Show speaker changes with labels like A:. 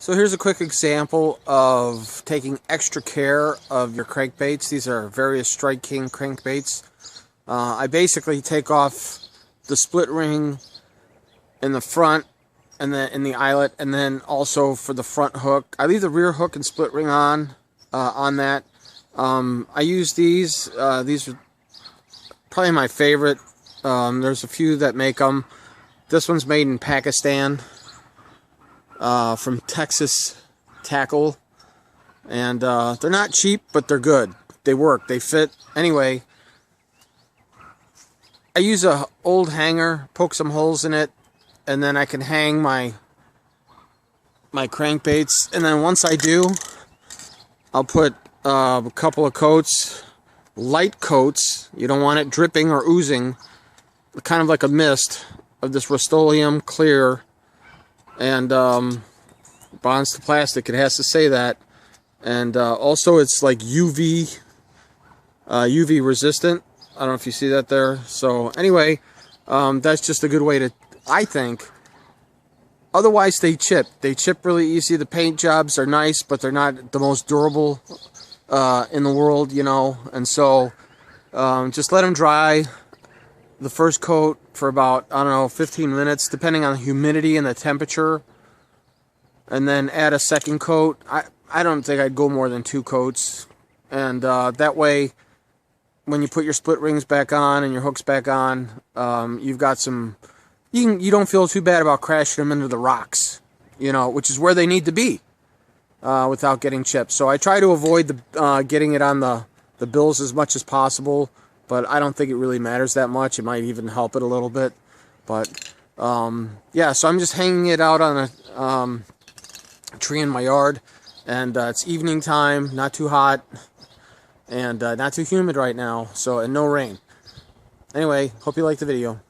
A: So here's a quick example of taking extra care of your crankbaits. These are various Strike King crankbaits. I basically take off the split ring in the front and then in the eyelet, and then also for the front hook. I leave the rear hook and split ring on that. I use these. These are probably my favorite. There's a few that make them. This one's made in Pakistan. From Texas Tackle, and they're not cheap, but they're good. They work, they fit. Anyway, I use a old hanger, poke some holes in it, and then I can hang my crankbaits. And then once I do, I'll put a couple of coats, light coats. You don't want it dripping or oozing, kind of like a mist of this Rust-Oleum clear. And bonds to plastic, it has to say that. And also it's like UV resistant. I don't know if you see that there. So anyway, that's just a good way to, I think. Otherwise they chip really easy. The paint jobs are nice, but they're not the most durable in the world, you know. And so just let them dry the first coat for about, I don't know, 15 minutes, depending on the humidity and the temperature, and then add a second coat. I don't think I'd go more than 2 coats, and that way, when you put your split rings back on and your hooks back on, you've got some, you don't feel too bad about crashing them into the rocks, you know, which is where they need to be, without getting chipped. So I try to avoid the getting it on the bills as much as possible. But I don't think it really matters that much. It might even help it a little bit. But, yeah, so I'm just hanging it out on a tree in my yard. And it's evening time, not too hot, and not too humid right now. So, and no rain. Anyway, hope you liked the video.